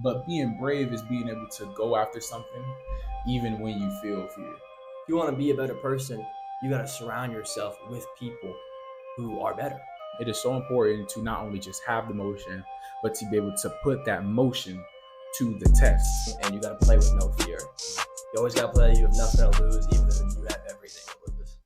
But being brave is being able to go after something even when you feel fear. If you want to be a better person, you got to surround yourself with people who are better. It is so important to not only just have the motion, but to be able to put that motion to the test. And you got to play with no fear. You always got to play. You have nothing to lose, even if you have everything to lose.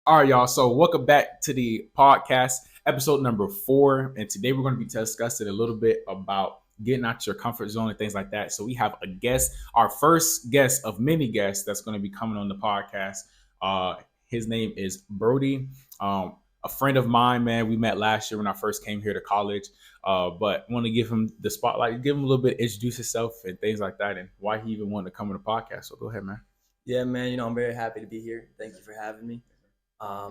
All right, y'all. So welcome back to the podcast, episode number 4. And today we're going to be discussing a little bit about getting out your comfort zone and things like that. So we have a guest, our first guest of many guests that's going to be coming on the podcast. His name is Bodie, a friend of mine, man. We met last year when I first came here to college, but want to give him the spotlight, give him a little bit, introduce himself and things like that, and why he even wanted to come on the podcast. So go ahead, man. Yeah, man. I'm very happy to be here. Thank you for having me.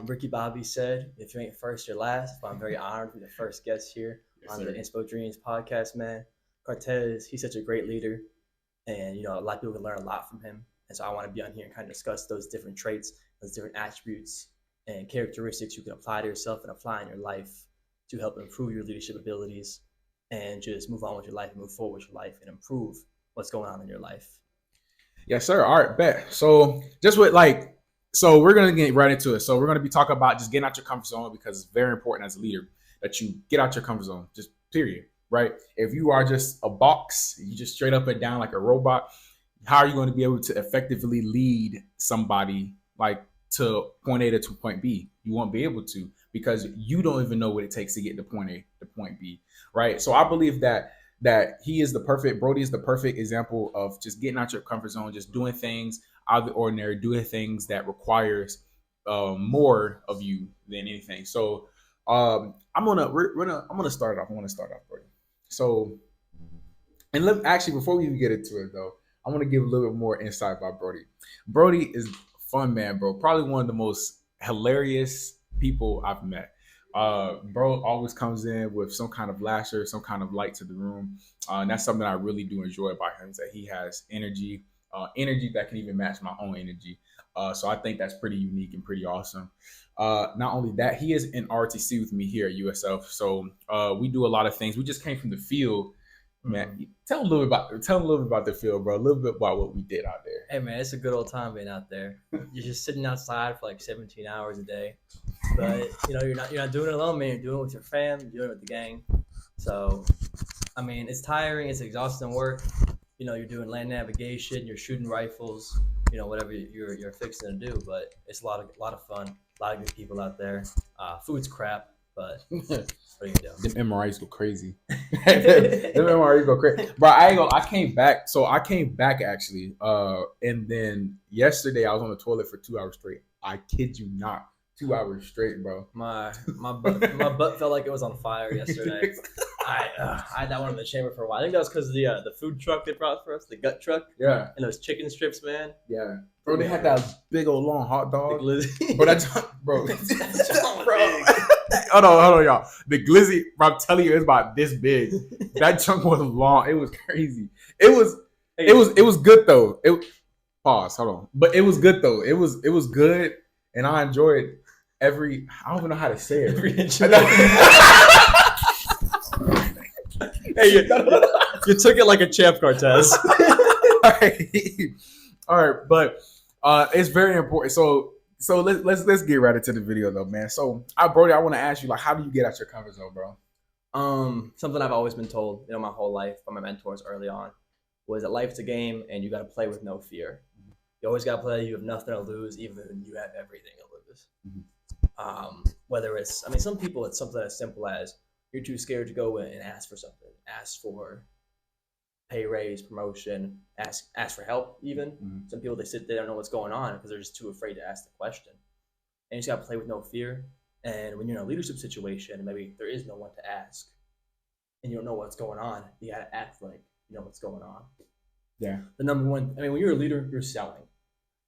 Ricky Bobby said, if you ain't first, you're last. But I'm very honored to be the first guest here on the InspoDreamz podcast, man. Cortez, he's such a great leader. And, a lot of people can learn a lot from him. And so I want to be on here and kind of discuss those different traits, those different attributes and characteristics you can apply to yourself and apply in your life to help improve your leadership abilities and just move on with your life and move forward with your life and improve what's going on in your life. Yes, sir. All right, bet. So just with so we're going to get right into it. So we're going to be talking about just getting out your comfort zone because it's very important as a leader that you get out your comfort zone, just period, right? If you are just a box, you just straight up and down like a robot, how are you going to be able to effectively lead somebody to point A to point B? You won't be able to because you don't even know what it takes to get to point A to point B, right? So I believe that Bodie is the perfect example of just getting out your comfort zone, just doing things out of the ordinary, doing things that requires more of you than anything. So I'm gonna start off. I want to start off, Bodie. So, and actually before we even get into it though, I want to give a little bit more insight about Bodie. Bodie is fun, man, bro. Probably one of the most hilarious people I've met. Bro always comes in with some kind of laughter, some kind of light to the room. And that's something I really do enjoy about him is that he has energy that can even match my own energy. So I think that's pretty unique and pretty awesome. Not only that, he is in RTC with me here at USF. So we do a lot of things. We just came from the field. Man, tell a little bit about the field, bro. A little bit about what we did out there. Hey, man, it's a good old time being out there. You're just sitting outside for 17 hours a day, but you're not doing it alone, man. You're doing it with your fam, you're doing it with the gang. So, I mean, it's tiring, it's exhausting work. You're doing land navigation, you're shooting rifles, whatever you're fixing to do. But it's a lot of fun, a lot of good people out there. Food's crap. But what are you doing? Them MRIs go crazy. Them MRIs go crazy. Bro, I came back. So I came back actually. And then yesterday I was on the toilet for 2 hours straight. I kid you not. 2 hours straight, bro. My butt felt like it was on fire yesterday. I had that one in the chamber for a while. I think that was because of the food truck they brought for us, the gut truck. Yeah. And those chicken strips, man. Yeah. Bro, they had that big old long hot dog. But that's bro. Bro. Hold on, y'all. The glizzy, bro, I'm telling you, it's about this big. That chunk was long. It was crazy. It was good though. Pause. Hold on. But it was good though. It was good, and I enjoyed every. I don't even know how to say it. Every inch. Hey, you took it like a champ, Cortez. All right, but it's very important. So let's get right into the video though, man. So Bodie, I want to ask you, how do you get out your comfort zone, bro? Something I've always been told, my whole life by my mentors early on, was that life's a game and you got to play with no fear. You always got to play. You have nothing to lose, even when you have everything to lose. Mm-hmm. Whether it's, some people, it's something as simple as you're too scared to go in and ask for something, ask for pay raise, promotion, ask for help even. Mm-hmm. Some people, they don't know what's going on because they're just too afraid to ask the question. And you just got to play with no fear. And when you're in a leadership situation, and maybe there is no one to ask and you don't know what's going on, you got to act like you know what's going on. Yeah. The number one, when you're a leader, you're selling.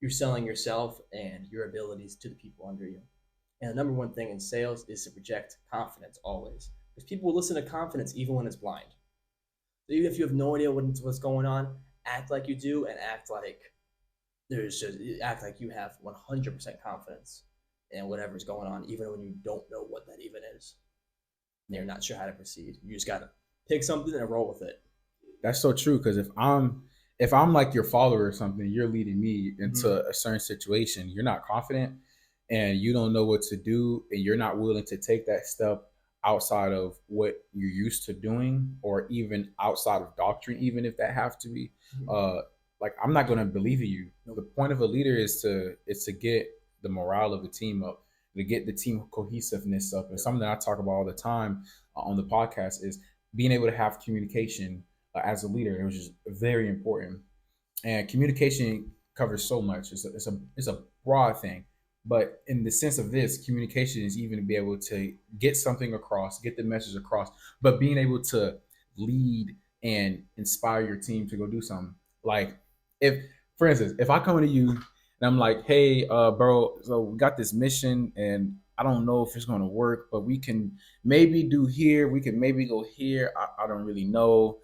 You're selling yourself and your abilities to the people under you. And the number one thing in sales is to project confidence always. Because people will listen to confidence even when it's blind. So even if you have no idea what's going on, act like you do and act like you have 100% confidence in whatever's going on, even when you don't know what that even is. and you're not sure how to proceed. You just gotta pick something and roll with it. That's so true. Because if I'm like your follower or something, you're leading me Mm-hmm. into a certain situation. You're not confident, and you don't know what to do, and you're not willing to take that step outside of what you're used to doing, or even outside of doctrine, even if that have to be. Uh, like I'm not going to believe in you. The point of a leader is to get the morale of the team up, to get the team cohesiveness up, and something that I talk about all the time on the podcast is being able to have communication as a leader. It was just very important, and communication covers so much. It's a broad thing, but in the sense of this, communication is even to be able to get something across, get the message across, but being able to lead and inspire your team to go do something. Like if, for instance, if I come to you and I'm like, hey, bro, so we got this mission and I don't know if it's going to work, but we can maybe do here. We can maybe go here. I don't really know.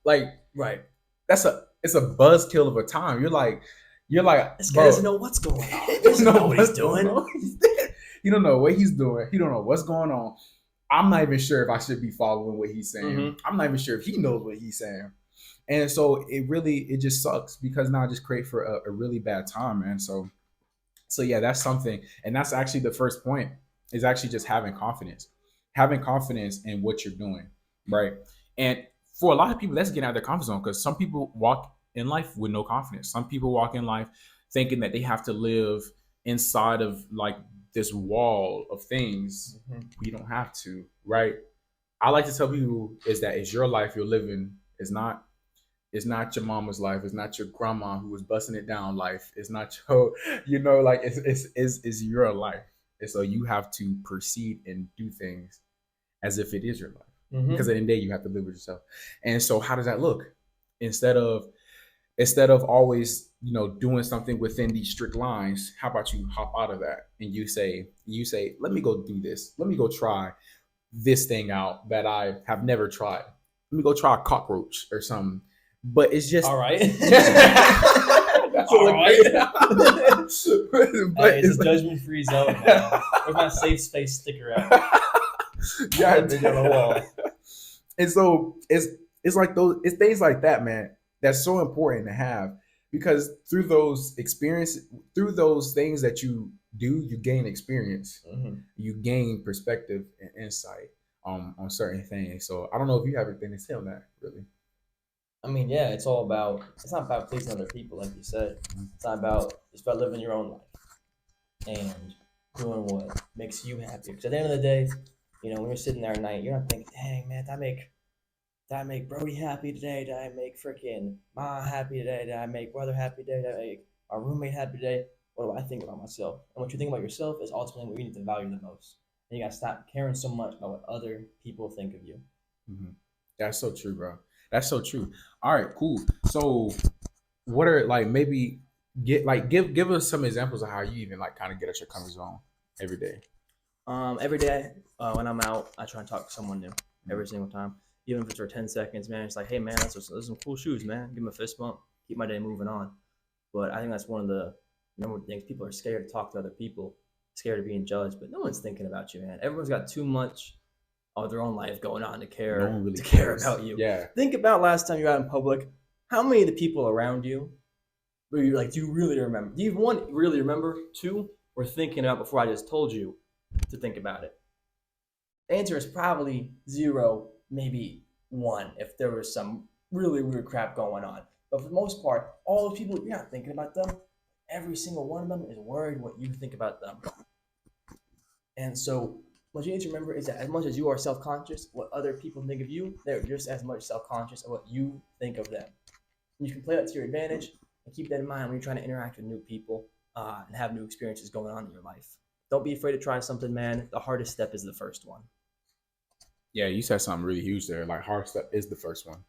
Like, Right. that's a it's a buzzkill of a time. You're like, This guy bro, doesn't know what's going on. he He doesn't know what he's what's going doing. on. He don't know what he's doing. He don't know what's going on. I'm not even sure if I should be following what he's saying. Mhm. I'm not even sure if he knows what he's saying. And so it just sucks because now it just create for a really bad time, man. So yeah, that's something, and that's actually the first point is actually just having confidence in what you're doing, right? And for a lot of people, that's getting out of their comfort zone because some people walk in life with no confidence. Some people walk in life thinking that they have to live inside of like this wall of things. Mhm. We don't have to, right? I like to tell people is that it's your life you're living. It's not your mama's life. It's not your grandma who was busting it down life. It's not your, like it's your life. And so you have to proceed and do things as if it is your life. Because Mhm. at the end of the day, you have to live with yourself. And so how does that look? Instead of always, doing something within these strict lines, how about you hop out of that and you say, let me go do this. Let me go try this thing out that I have never tried. Let me go try a cockroach or something. But it's just All right. that's All what right. but Hey, it's it's a judgment-free zone, man. Where's my safe space sticker at? yeah, Put it on the wall. and so it's like it's things like that, man. That's so important to have because through those things that you do, you gain experience, Mhm. you gain perspective and insight on certain things. So I don't know if you have anything to say on that, really. I mean, yeah, it's not about pleasing other people, like you said. It's about living your own life and doing what makes you happy. Because at the end of the day, when you're sitting there at night, you're not thinking, dang, man, did I make Brody happy today? Did I make freaking Ma happy today? Did I make brother happy today? Did I make my roommate happy today? What do I think about myself? And what you think about yourself is ultimately what you need to value the most. And you gotta stop caring so much about what other people think of you. Mhm. That's so true, bro. That's so true. All right, cool. So, what are like maybe give us some examples of how you even like kind of get out your comfort zone every day. Every day when I'm out, I try and talk to someone new every single time. Even if it's for 10 seconds, man, it's like, hey, man, those some cool shoes, man. Give them a fist bump, keep my day moving on. But I think that's one of the number one things. People are scared to talk to other people, scared of being judged, but no one's thinking about you, man. Everyone's got too much of their own life going on to No care one really to care cares. about you. Yeah. Think about last time you're out in public. How many of the people around you were you like, do you really remember? Do you one really remember? Two, were thinking about before I just told you to think about it? The answer is probably zero, maybe one, if there was some really weird crap going on. But for the most part, all those people, you're not thinking about them. Every single one of them is worried what you think about them. And so, what you need to remember is that as much as you are self conscious, what other people think of you, they're just as much self conscious of what you think of them. And you can play that to your advantage and keep that in mind when you're trying to interact with new people and have new experiences going on in your life. Don't be afraid to try something, man. The hardest step is the first one. Yeah, you said something really huge there. Like hard step is the first one.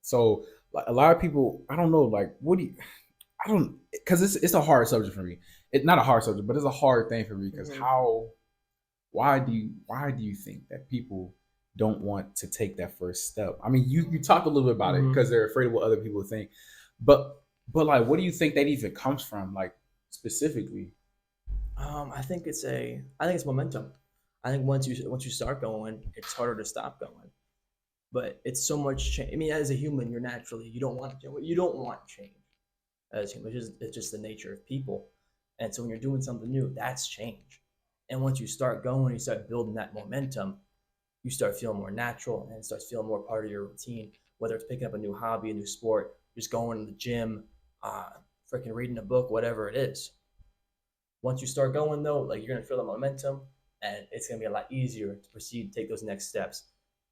So like a lot of people, I don't know, like what do you I don't because it's a hard subject for me. It's not a hard subject, but it's a hard thing for me because Mm-hmm. why do you think that people don't want to take that first step? I mean, you talked a little bit about it Mm-hmm. because they're afraid of what other people think, but like, what do you think that even comes from, like specifically? I think it's momentum. I think once you start going, it's harder to stop going. But it's so much change. I mean, as a human, you don't want change as humans. It's just the nature of people. And so when you're doing something new, that's change. And once you start going, you start building that momentum, you start feeling more natural and it starts feeling more part of your routine. Whether it's picking up a new hobby, a new sport, just going to the gym, uh, freaking reading a book, whatever it is. Once you start going though, like you're gonna feel the momentum, and it's gonna be a lot easier to proceed, take those next steps.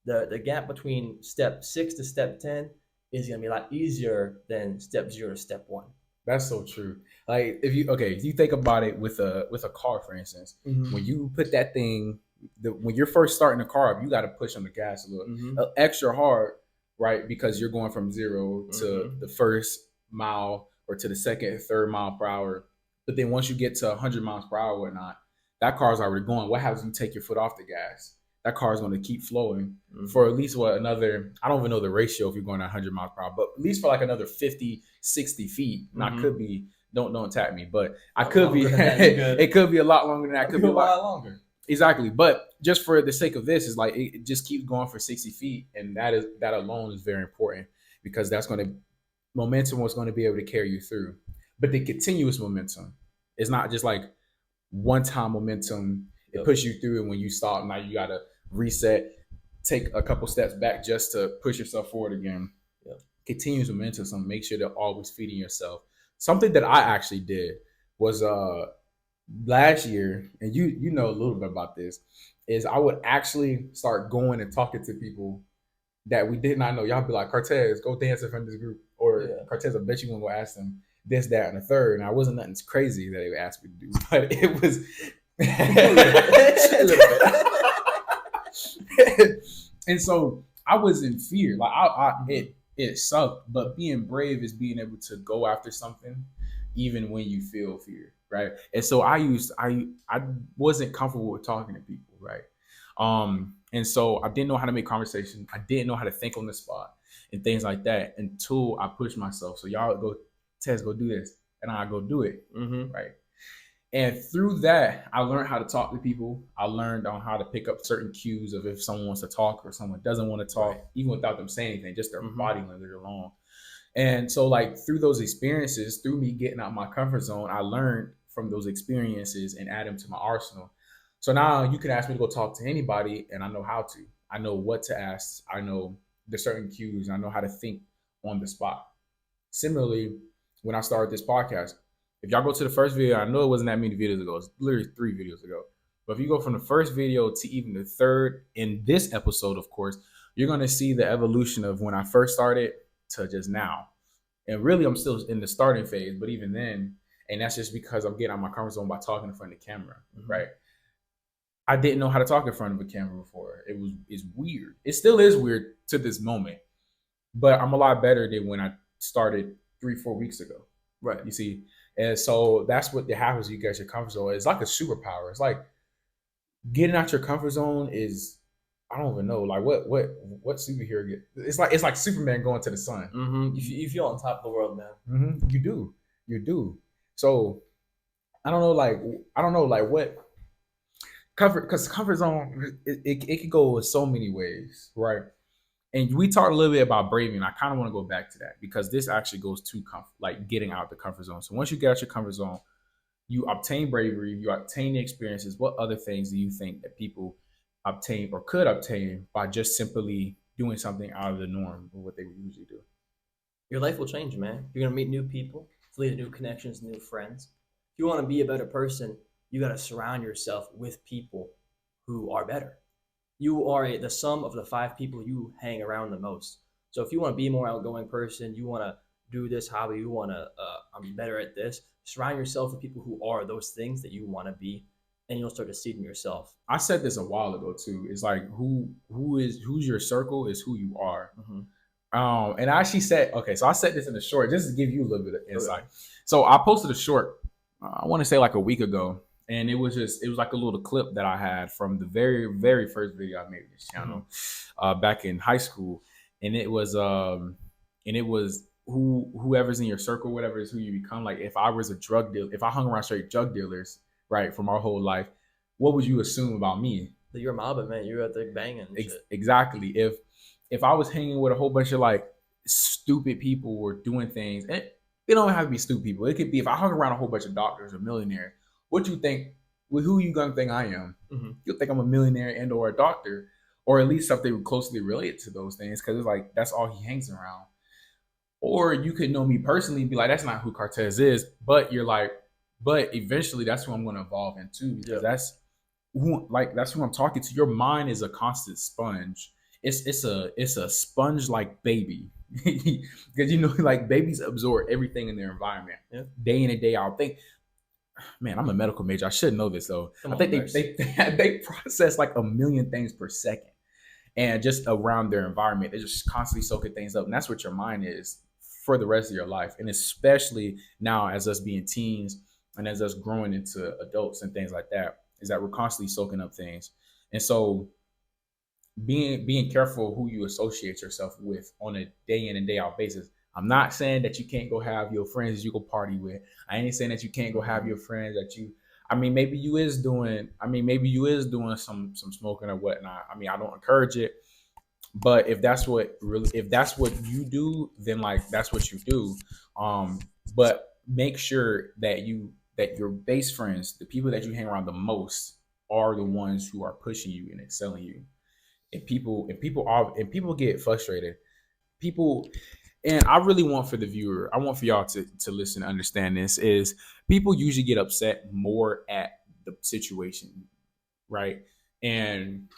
The gap between step 6 to step 10 is gonna be a lot easier than step 0 to step 1. That's so true. Like if you think about it with a car, for instance, when you put that thing, when you're first starting the car up, you got to push on the gas a little extra hard, right? Because you're going from 0 to the first mile or to the second and third mile per hour. But then once you get to 100 miles per hour, or whatnot, that car's already going. What happens when you take your foot off the gas? That car is going to keep flowing for at least another, I don't even know the ratio if you're going at 100 miles per hour, but at least for like another 50, 60 feet. And I could be, don't attack me, but I could be, it could be a lot longer than that. It could be a lot longer. Exactly. But just for the sake of this, is like, it just keeps going for 60 feet. And that alone is very important, because that's going to, momentum was going to be able to carry you through. But the continuous momentum is not just like one time momentum. It pushes you through, and when you stop, now you got to reset, take a couple steps back just to push yourself forward again. Continuous momentum, so make sure they're always feeding yourself. Something that I actually did was last year, and you know a little bit about this, is I would actually start going and talking to people that we did not know. Y'all be like, Cortez, go dance in front of this group, or Cortez, I bet you won't go ask them this, that, and the third. And I wasn't nothing crazy that they would ask me to do, but it was a little bit. And so I was in fear. Like it sucked, but being brave is being able to go after something even when you feel fear, right? And so I wasn't comfortable with talking to people, right? And so I didn't know how to make conversation. I didn't know how to think on the spot and things like that until I pushed myself. So y'all go, Tess, go do this, and I go do it, right? And through that, I learned how to talk to people. I learned on how to pick up certain cues of if someone wants to talk or someone doesn't want to talk, even without them saying anything, just their body language alone. And so, like, through those experiences, through me getting out of my comfort zone, I learned from those experiences and add them to my arsenal. So now you can ask me to go talk to anybody, and I know how to. I know what to ask. I know the certain cues. I know how to think on the spot. Similarly, when I started this podcast, if y'all go to the first video, I know it wasn't that many videos ago. It's literally 3 videos ago. But if you go from the first video to even the third, in this episode, of course, you're going to see the evolution of when I first started to just now. And really, I'm still in the starting phase. But even then, and that's just because I'm getting out of my comfort zone by talking in front of the camera, right? I didn't know how to talk in front of a camera before. It's weird. It still is weird to this moment. But I'm a lot better than when I started 3-4 weeks ago. Right. You see? And so that's what happens when you get your comfort zone. It's like a superpower. It's like getting out your comfort zone is, I don't even know, like what superhero get. It's like Superman going to the sun. You feel on top of the world, man. You do. So I don't know like what because comfort zone, it could go in so many ways, right? And we talked a little bit about braving. I kind of want to go back to that because this actually goes to like getting out of the comfort zone. So once you get out your comfort zone, you obtain bravery, you obtain the experiences. What other things do you think that people obtain or could obtain by just simply doing something out of the norm of what they would usually do? Your life will change, man. You're gonna meet new people, lead new connections, new friends. If you want to be a better person, you got to surround yourself with people who are better. You are the sum of the 5 people you hang around the most. So if you want to be a more outgoing person, you want to do this hobby, you want to, I'm better at this, surround yourself with people who are those things that you want to be, and you'll start to see it in yourself. I said this a while ago too. It's like who's your circle is who you are. And I actually said, okay, so I said this in a short just to give you a little bit of insight. Okay. So I posted a short, I want to say like a week ago. And it was like a little clip that I had from the very, very first video I made with this channel back in high school. And it was whoever's in your circle, whatever is who you become. Like if I was a drug dealer, if I hung around straight drug dealers, right, from our whole life, what would you assume about me? You're mobbing, man. You're out there banging and shit. Exactly. If I was hanging with a whole bunch of like stupid people or doing things, and it don't have to be stupid people. It could be if I hung around a whole bunch of doctors or millionaires. What you think? Well, who you gonna think I am? Mm-hmm. You'll think I'm a millionaire and or a doctor, or at least something closely related to those things, because it's like that's all he hangs around. Or you could know me personally and be like, that's not who Cortez is, but you're like, but eventually that's who I'm going to evolve into, because that's who I'm talking to. Your mind is a constant sponge. It's a sponge like baby, because like babies absorb everything in their environment, day in and day out. Man, I'm a medical major. I should know this though. I think they process like a million things per second, and just around their environment, they're just constantly soaking things up, and that's what your mind is for the rest of your life. And especially now, as us being teens and as us growing into adults and things like that, is that we're constantly soaking up things. And so being careful who you associate yourself with on a day in and day out basis. I'm not saying that you can't go have your friends you go party with. I ain't saying that you can't go have your friends that you. Maybe you is doing. Maybe you is doing some smoking or whatnot. I don't encourage it, but if that's what you do, then like that's what you do. But make sure that your base friends, the people that you hang around the most, are the ones who are pushing you and excelling you. And people get frustrated. People, and I really want for the viewer, I want for y'all to listen and understand this, is people usually get upset more at the situation, right? And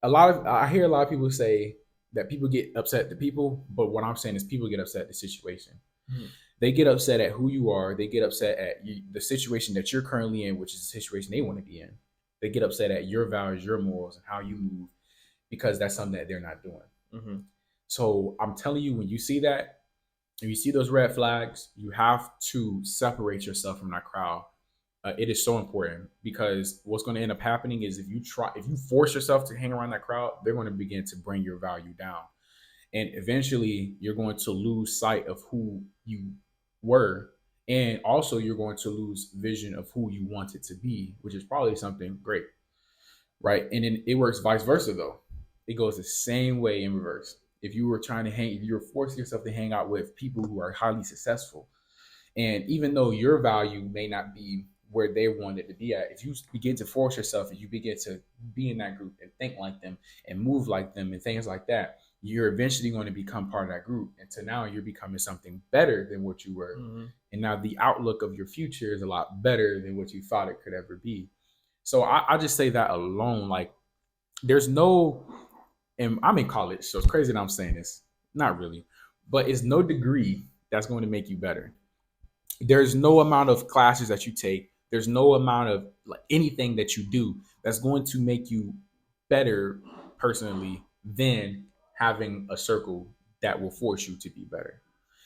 I hear a lot of people say that people get upset at the people, but what I'm saying is people get upset at the situation. Mm-hmm. They get upset at who you are. They get upset at the situation that you're currently in, which is the situation they want to be in. They get upset at your values, your morals, and how you move, because that's something that they're not doing. Mm-hmm. So I'm telling you, when you see that, if you see those red flags, you have to separate yourself from that crowd. It is so important, because what's going to end up happening is if you force yourself to hang around that crowd, they're going to begin to bring your value down. And eventually you're going to lose sight of who you were. And also you're going to lose vision of who you want it to be, which is probably something great. Right. And then it works vice versa though. It goes the same way in reverse. If you're forcing yourself to hang out with people who are highly successful, and even though your value may not be where they wanted to be at, if you begin to force yourself and you begin to be in that group and think like them and move like them and things like that, you're eventually going to become part of that group. And so now you're becoming something better than what you were. Mm-hmm. And now the outlook of your future is a lot better than what you thought it could ever be. So I just say that alone, like there's no, and I'm in college, so it's crazy that I'm saying this. Not really, but it's no degree that's going to make you better. There's no amount of classes that you take. There's no amount of like anything that you do that's going to make you better personally than having a circle that will force you to be better.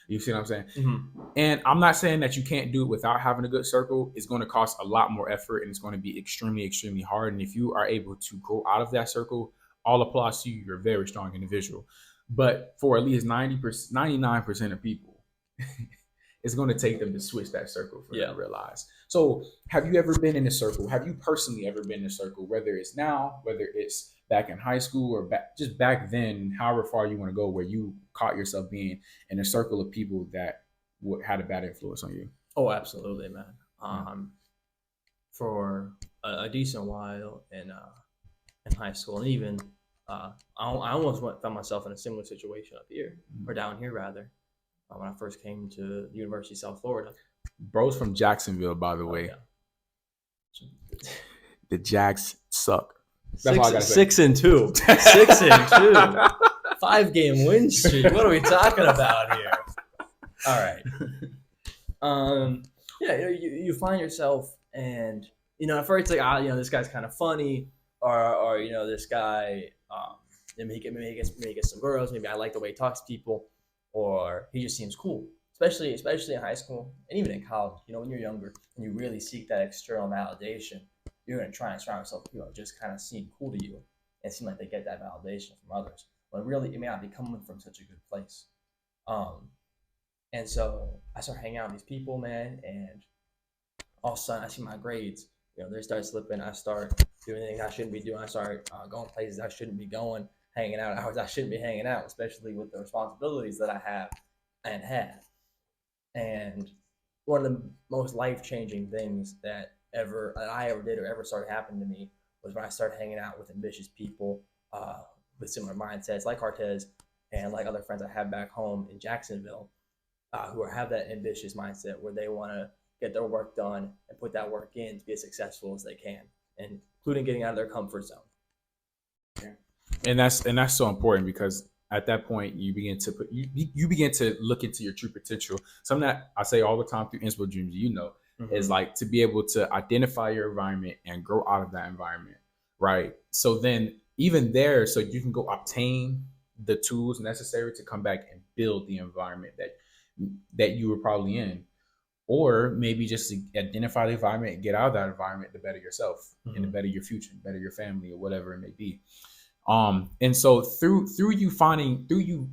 You see what I'm saying? Mm-hmm. And I'm not saying that you can't do it without having a good circle. It's going to cost a lot more effort, and it's going to be extremely, extremely hard. And if you are able to grow out of that circle, all applause to you. You're a very strong individual. But for at least 90%, 99% of people, it's going to take them to switch that circle for them to realize. So have you ever been in a circle? Have you personally ever been in a circle, whether it's now, whether it's back in high school, or just back then, however far you want to go, where you caught yourself being in a circle of people that had a bad influence on you? Oh, absolutely, man. For a decent while in high school, and even I almost found myself in a similar situation up here, or down here rather, when I first came to the University of South Florida. Bro's from Jacksonville, by the way. Yeah. The Jacks suck. That's all I gotta say. 6-2. 6-2. 5-game win streak. What are we talking about here? All right. Yeah, you find yourself, and at first it's like, this guy's kind of funny, or this guy, maybe he gets some girls. Maybe I like the way he talks to people, or he just seems cool. Especially in high school and even in college. When you're younger and you really seek that external validation, you're going to try and surround yourself with people that just kind of seem cool to you and seem like they get that validation from others. But really, it may not be coming from such a good place. And so I start hanging out with these people, man, and all of a sudden I see my grades They start slipping. I start doing things I shouldn't be doing. I start going places I shouldn't be going, hanging out hours I shouldn't be hanging out, especially with the responsibilities that I have and had. And one of the most life changing things that I ever did or ever started happening to me was when I started hanging out with ambitious people with similar mindsets, like Cortez and like other friends I have back home in Jacksonville, who have that ambitious mindset where they want to get their work done and put that work in to be as successful as they can, and including getting out of their comfort zone. And that's so important because at that point you begin to you begin to look into your true potential. Something that I say all the time through InspoDreamz, is like to be able to identify your environment and grow out of that environment, right? So then even there, so you can go obtain the tools necessary to come back and build the environment that you were probably in, or maybe just to identify the environment and get out of that environment to better yourself and to better your future, better your family, or whatever it may be. And so through you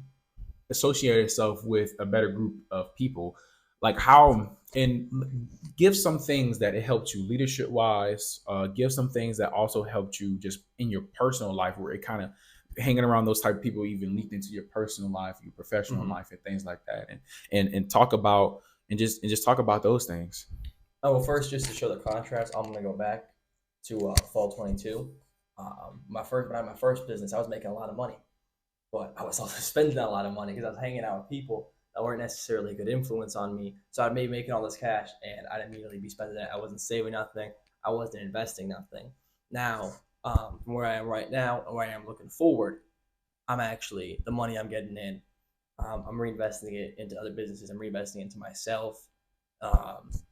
associate yourself with a better group of people, like how, and give some things that it helped you leadership wise, give some things that also helped you just in your personal life, where it kind of hanging around those type of people even leaked into your personal life, your professional life, and things like that, and talk about and just talk about those things. Oh, well, first, just to show the contrast, I'm gonna go back to fall 22. My first business, I was making a lot of money, but I was also spending a lot of money because I was hanging out with people that weren't necessarily a good influence on me. So I'd be making all this cash, and I'd immediately be spending it. I wasn't saving nothing. I wasn't investing nothing. Now, from where I am right now and where I am looking forward, I'm actually the money I'm getting in. I'm reinvesting it into other businesses. I'm reinvesting into myself,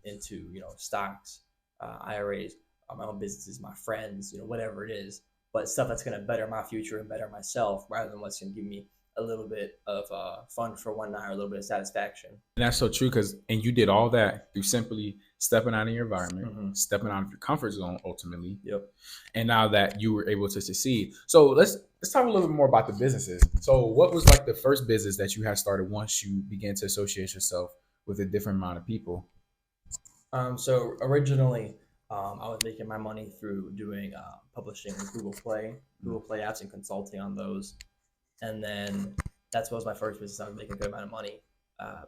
into stocks, IRAs, my own businesses, my friends, whatever it is. But stuff that's going to better my future and better myself, rather than what's going to give me a little bit of fun for one night or a little bit of satisfaction. And that's so true, and you did all that through simply stepping out of your environment, stepping out of your comfort zone, ultimately. Yep. And now that you were able to succeed, so let's talk a little bit more about the businesses. So, what was like the first business that you had started once you began to associate yourself with a different amount of people? So originally, I was making my money through doing publishing with Google Play apps, and consulting on those. And then that was my first business. I was making a good amount of money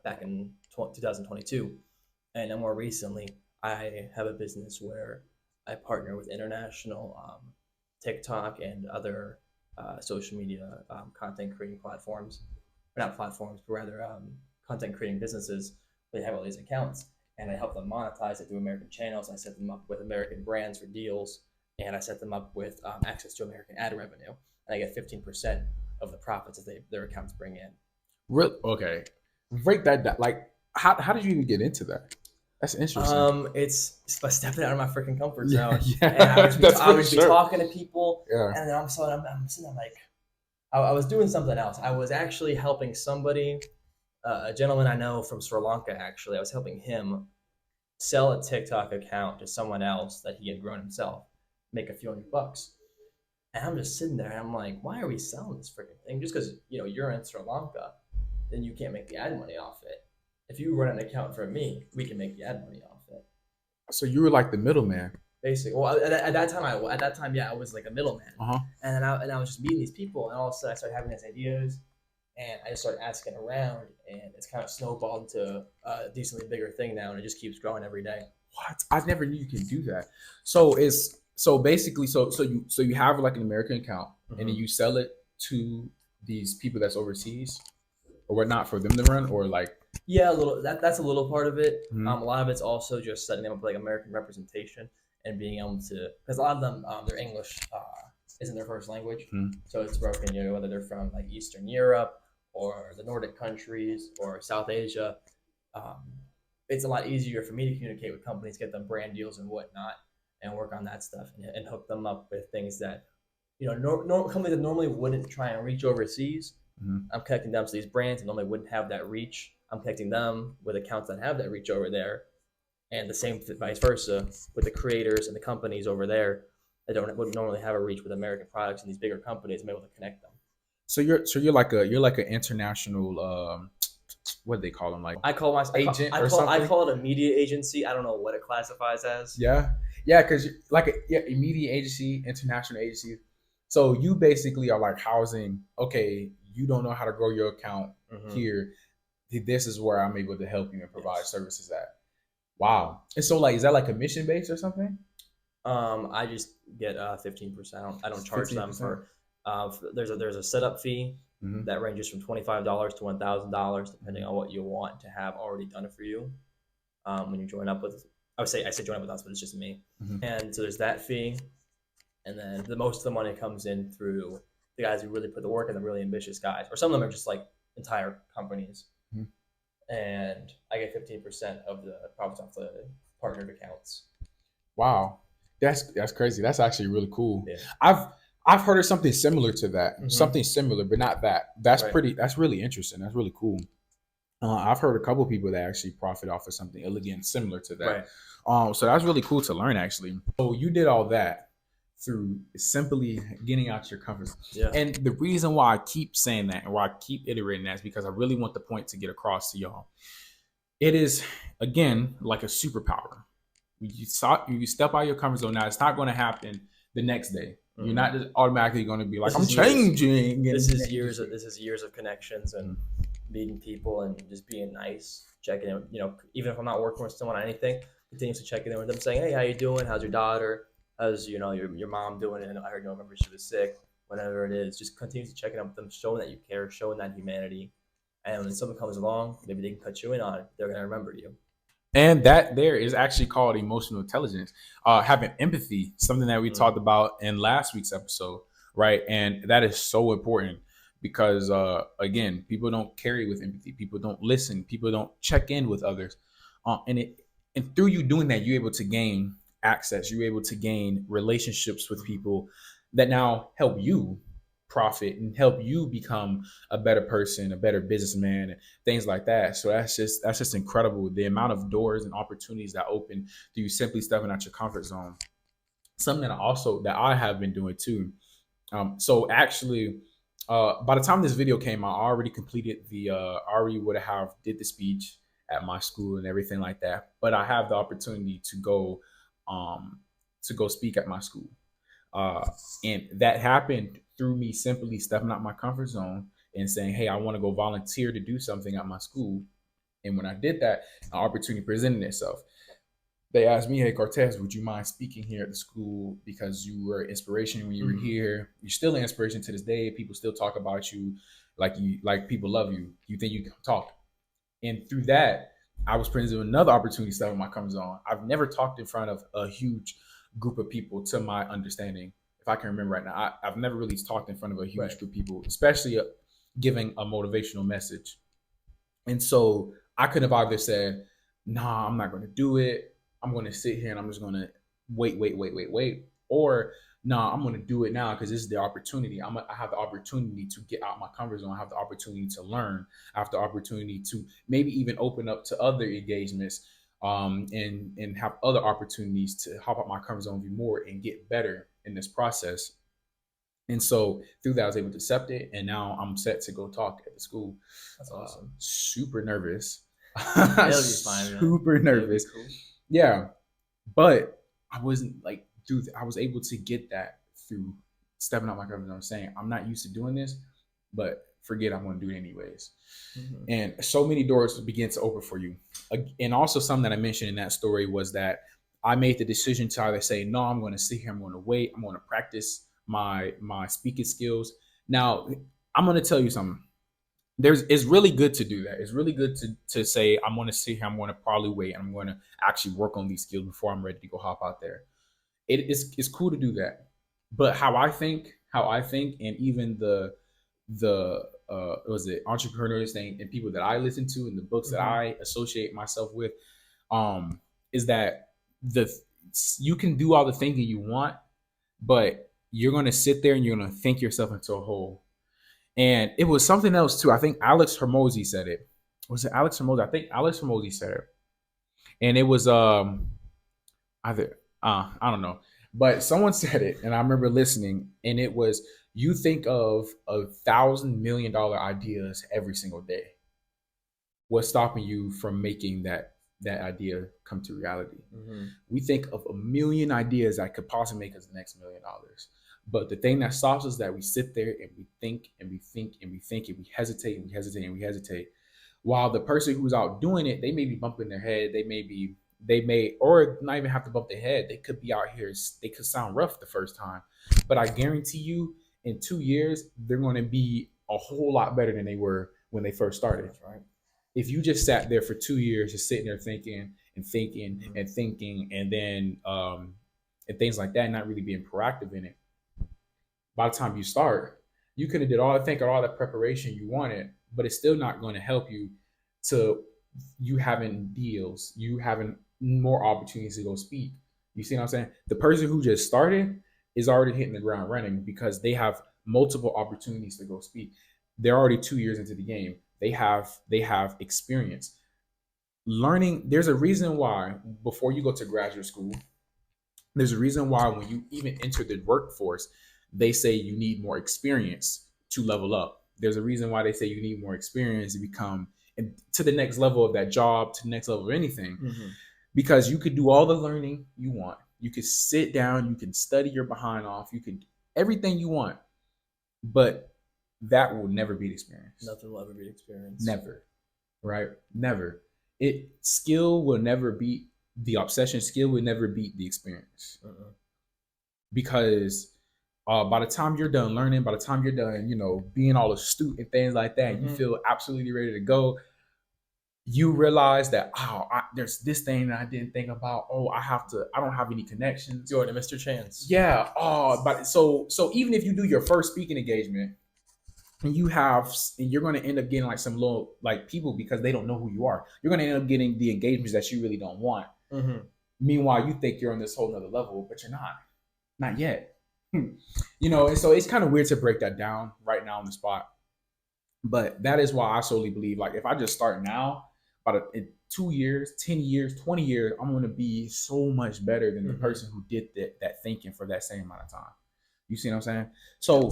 back in 2022. And then more recently, I have a business where I partner with international TikTok and other social media content creating platforms, or not platforms, but rather content creating businesses. They have all these accounts, and I help them monetize it through American channels. I set them up with American brands for deals, and I set them up with access to American ad revenue, and I get 15% of the profits that their accounts bring in. Real okay, break that down. Like, how did you even get into that? That's interesting. It's by stepping out of my freaking comfort zone. Yeah, And I would be sure. talking to people, Yeah. and then I'm sitting there like, I was doing something else. I was actually helping somebody, a gentleman I know from Sri Lanka. Actually, I was helping him sell a TikTok account to someone else that he had grown himself, make a few $100. And I'm just sitting there, and I'm like, why are we selling this freaking thing? Just because you're in Sri Lanka, then you can't make the ad money off it. If you run an account for me, we can make the ad money off it. So you were like the middleman. Basically, well, at that time, yeah, I was like a middleman. And I was just meeting these people, and all of a sudden I started having these ideas, and I just started asking around, and it's kind of snowballed into a decently bigger thing now, and it just keeps growing every day. What? I never knew you could do that. So basically, you have like an American account, and then you sell it to these people that's overseas, or whatnot, for them to run, or like. Yeah, a little. That's a little part of it. A lot of it's also just setting them up with like American representation and being able to, because a lot of them, their English isn't their first language, so it's broken. Whether they're from like Eastern Europe or the Nordic countries or South Asia, it's a lot easier for me to communicate with companies, get them brand deals and whatnot, and work on that stuff and hook them up with things that companies that normally wouldn't try and reach overseas. I'm connecting them to these brands that normally wouldn't have that reach. I'm connecting them with accounts that have that reach over there, and the same vice versa with the creators and the companies over there that wouldn't normally have a reach with American products, and these bigger companies. I'm able to connect them. So you're like an international what do they call them, like I call myself agent I or call something? I call it a media agency. I don't know what it classifies as. Yeah, Yeah, because like a media agency, international agency. So you basically are like housing. Okay, you don't know how to grow your account Mm-hmm. here. This is where I'm able to help you and provide Yes. services at. Wow. And so like, is that like commission based or something? I just get 15%. I don't charge them 15%. for. There's a setup fee Mm-hmm. that ranges from $25 to $1,000, depending Mm-hmm. on what you want to have already done it for you. When you join up with, I say join up with us, but it's just me. Mm-hmm. And so there's that fee, and then the most of the money comes in through the guys who really put the work in, the really ambitious guys, or some of them are just like entire companies. Mm-hmm. And I get 15% of the profits off the partnered accounts. Wow, that's crazy. That's actually really cool. Yeah. I've I've heard of something similar to that, Mm-hmm. something similar, but not that. That's Right. pretty. That's really interesting. That's really cool. I've heard a couple people that actually profit off of something again similar to that. Right. So that's really cool to learn actually. So you did all that through simply getting out your comfort zone. Yeah. And the reason why I keep saying that and why I keep iterating that is because I really want the point to get across to y'all. It is again like a superpower. You step out of your comfort zone. Now it's not going to happen the next day. You're not just automatically going to be like, This I'm is years. changing. This is years of connections and Mhm. meeting people and just being nice, checking in. You know, even if I'm not working with someone on anything, continuously checking in with them, saying, "Hey, how you doing? How's your daughter? How's your mom doing?" And I heard no remember she was sick. Whatever it is, just continuously checking up with them, showing that you care, showing that humanity. And when someone comes along, maybe they can cut you in on it. They're gonna remember you. And that there is actually called emotional intelligence, having empathy, something that we talked about in last week's episode, right? And that is so important because, again, people don't carry with empathy, people don't listen, people don't check in with others, and through you doing that, you're able to gain access, you're able to gain relationships with people that now help you profit and help you become a better person, a better businessman, things like that. So that's just incredible. The amount of doors and opportunities that open through you simply stepping out your comfort zone. Something that I have been doing too. So actually, by the time this video came out, I already completed I already would have did the speech at my school and everything like that. But I have the opportunity um, to go speak at my school. Uh, and that happened through me simply stepping out my comfort zone and saying, hey, I want to go volunteer to do something at my school. And when I did that, an opportunity presented itself. They asked me, hey, Cortez, would you mind speaking here at the school because you were inspiration when you were here? You're still an inspiration to this day. People still talk about you like people love you. You think you can talk. And through that, I was presented with another opportunity to step in my comfort zone. I've never talked in front of a huge group of people, to my understanding, if I can remember right now. I've never really talked in front of a huge Right. group of people, especially giving a motivational message. And so I could have either said, nah, I'm not going to do it. I'm going to sit here and I'm just going to wait. Or, nah, I'm going to do it now because this is the opportunity. I have the opportunity to get out my comfort zone. I have the opportunity to learn. I have the opportunity to maybe even open up to other engagements, and have other opportunities to hop out my comfort zone even more and get better in this process. And so through that, I was able to accept it, and now I'm set to go talk at the school. That's awesome. Super nervous. It'll be fine, man. Super nervous. Cool. Yeah, but I wasn't like, dude. I was able to get that through stepping out my comfort zone, saying I'm not used to doing this, but forget, I'm going to do it anyways. Mm-hmm. And so many doors begin to open for you. And also, something that I mentioned in that story was that I made the decision to either say, no, I'm going to sit here, I'm going to wait, I'm going to practice my speaking skills. Now, I'm going to tell you something. It's really good to do that. It's really good to say, I'm going to sit here, I'm going to probably wait, and I'm going to actually work on these skills before I'm ready to go hop out there. It's cool to do that. But how I think, and even the was it entrepreneurs thing and people that I listen to and the books that I associate myself with, is that the you can do all the thinking you want, but you're gonna sit there and you're gonna think yourself into a hole. And it was something else too. I think Alex Hermosi said it. Was it Alex Hermosi? I think Alex Hermosi said it. And it was either I don't know, but someone said it, and I remember listening, and it was, you think of $1,000 million ideas every single day. What's stopping you from making that that idea come to reality. Mm-hmm. We think of a million ideas that could possibly make us the next $1,000,000. But the thing that stops us is that we sit there and we think and we think and we think and we hesitate and we hesitate and we hesitate. While the person who's out doing it, they may be bumping their head, they may, or not even have to bump their head. They could be out here, they could sound rough the first time. But I guarantee you, in 2 years, they're going to be a whole lot better than they were when they first started. That's right. If you just sat there for 2 years, just sitting there thinking and thinking and thinking, and then and things like that, not really being proactive in it, by the time you start, you could have did all the preparation you wanted, but it's still not going to help you to you having deals, you having more opportunities to go speak. You see what I'm saying? The person who just started is already hitting the ground running because they have multiple opportunities to go speak. They're already 2 years into the game. They have experience. Learning, there's a reason why before you go to graduate school, there's a reason why when you even enter the workforce, they say you need more experience to level up. There's a reason why they say you need more experience to become to the next level of that job, to the next level of anything. Mm-hmm. Because you could do all the learning you want. You could sit down, you can study your behind off, you could everything you want, but that will never be the experience. Nothing will ever be experienced. Never, right? Never. Skill will never beat the obsession. Skill will never beat the experience. Because by the time you're done learning, by the time you're done, being all astute and things like that, you feel absolutely ready to go. You realize that there's this thing that I didn't think about. I don't have any connections. You're the Mr. Chance. Yeah. But so even if you do your first speaking engagement, and you're going to end up getting like some little like people because they don't know who you are. You're going to end up getting the engagements that you really don't want. Mm-hmm. Meanwhile, you think you're on this whole nother level, but you're not yet. And so it's kind of weird to break that down right now on the spot. But that is why I solely believe, like, if I just start now, in 2 years, 10 years, 20 years, I'm going to be so much better than the person who did that thinking for that same amount of time. You see what I'm saying? So,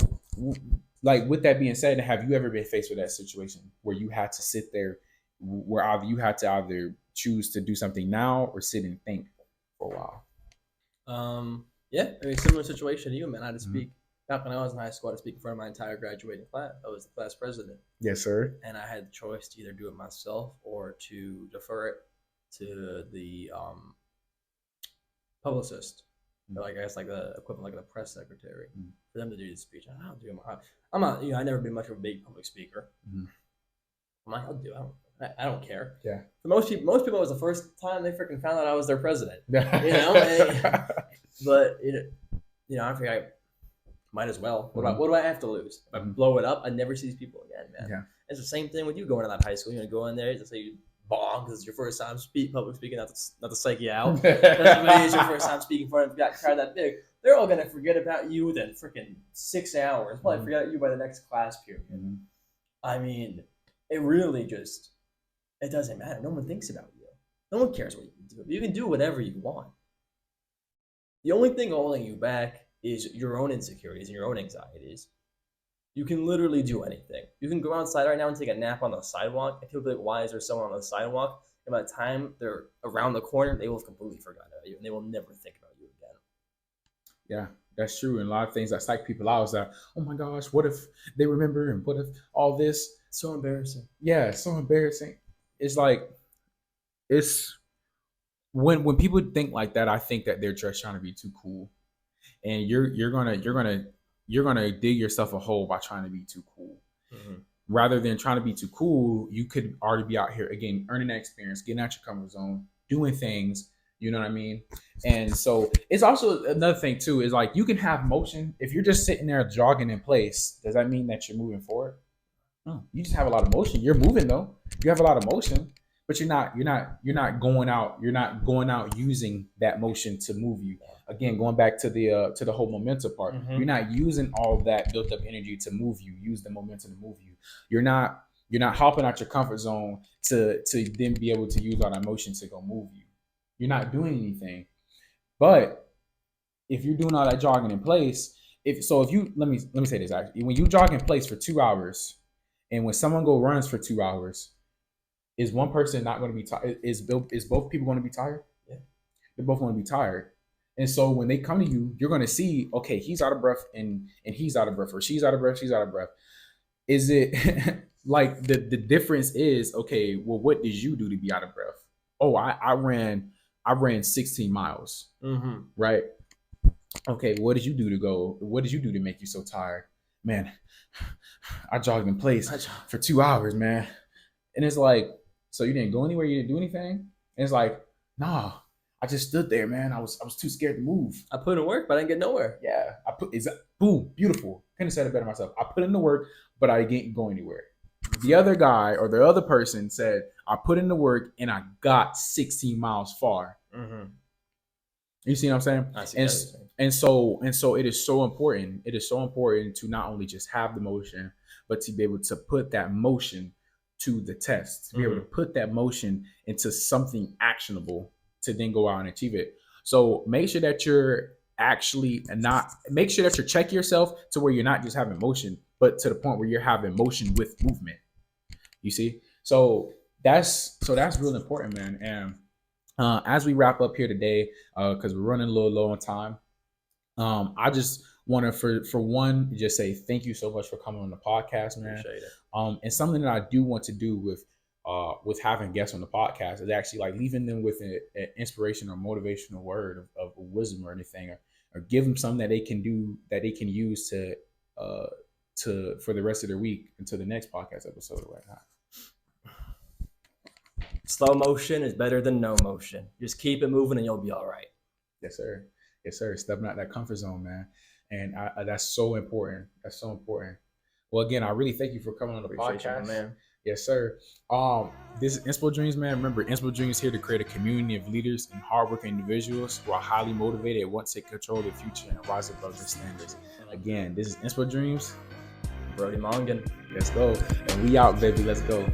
like, with that being said, have you ever been faced with that situation where you had to sit there, where you had to either choose to do something now or sit and think for a while? Yeah, I mean, similar situation to you, man. I had to speak back when I was in high school. I had to speak in front of my entire graduating class. I was the class president. Yes, sir. And I had the choice to either do it myself or to defer it to the publicist, or like I guess like the equivalent, like the press secretary, for them to do the speech. I'm not. I never been much of a big public speaker. I'm like, I'll do it. I don't care. Yeah. For most people, it was the first time they freaking found out I was their president. But I figured I might as well. What do I have to lose? If I blow it up, I never see these people again, man. Yeah. It's the same thing with you going to that high school. You're gonna go in there to say you bomb because it's your first time public speaking, not to psych you out. It's your first time speaking for a crowd that big. They're all gonna forget about you within freaking 6 hours. Probably forget about you by the next class period. I mean, it really it doesn't matter. No one thinks about you. No one cares what you can do. You can do whatever you want. The only thing holding you back is your own insecurities and your own anxieties. You can literally do anything. You can go outside right now and take a nap on the sidewalk, and people will be like, why is there someone on the sidewalk? And by the time they're around the corner, they will have completely forgotten about you, and they will never think about you again. Yeah, that's true. And a lot of things that psych people out is that, oh my gosh, what if they remember, and what if all this? So embarrassing. Yeah, it's so embarrassing. It's like, when people think like that, I think that they're just trying to be too cool, and you're gonna dig yourself a hole by trying to be too cool. Rather than trying to be too cool, you could already be out here again, earning that experience, getting out your comfort zone, doing things. You know what I mean? And so it's also another thing too, is like, you can have motion. If you're just sitting there jogging in place, does that mean that you're moving forward? No, you just have a lot of motion. You're moving though. You have a lot of motion, but you're not going out. You're not going out using that motion to move you. Again, going back to the whole momentum part. You're not using all that built up energy to move you. Use the momentum to move you. You're not hopping out your comfort zone to then be able to use all that motion to go move you. You're not doing anything. But if you're doing all that jogging in place, let me say this actually. When you jog in place for 2 hours, and when someone runs for 2 hours, is one person not going to be tired? Is both people going to be tired? Yeah. They're both going to be tired. And so when they come to you, you're going to see, okay, he's out of breath and he's out of breath, or she's out of breath, she's out of breath. Is it like the difference is, okay, well, what did you do to be out of breath? Oh, I ran 16 miles, right? Okay, what did you do to make you so tired? Man, I jogged in place for 2 hours, man. And it's like, so you didn't go anywhere, you didn't do anything? And it's like, nah, I just stood there, man. I was too scared to move. I put in work, but I didn't get nowhere. Yeah, boom, beautiful. Couldn't have said it better myself. I put in the work, but I didn't go anywhere. The other guy or the other person said, I put in the work and I got 16 miles far. You see what I'm saying? I see and so it is so important. It is so important to not only just have the motion, but to be able to put that motion to the test, to be able to put that motion into something actionable to then go out and achieve it. So make sure that you're make sure that you're checking yourself to where you're not just having motion, but to the point where you're having motion with movement. You see? So that's real important, man. And as we wrap up here today, because we're running a little low on time, I just want to, for one, just say thank you so much for coming on the podcast, man. Appreciate it. And something that I do want to do with having guests on the podcast is actually like leaving them with an inspiration or motivational word of wisdom or anything, or give them something that they can do, that they can use to for the rest of their week until the next podcast episode or whatnot. Slow motion is better than no motion. Just keep it moving and you'll be all right. Yes, sir. Yes, sir. Stepping out that comfort zone, man. And that's so important. That's so important. Well, again, I really thank you for coming on the podcast, man. Yes, sir. This is InspoDreamz, man. Remember, InspoDreamz is here to create a community of leaders and hardworking individuals who are highly motivated and want to take control of their future and rise above their standards. Again, this is InspoDreamz. Bodie Mongon. Let's go. And we out, baby. Let's go.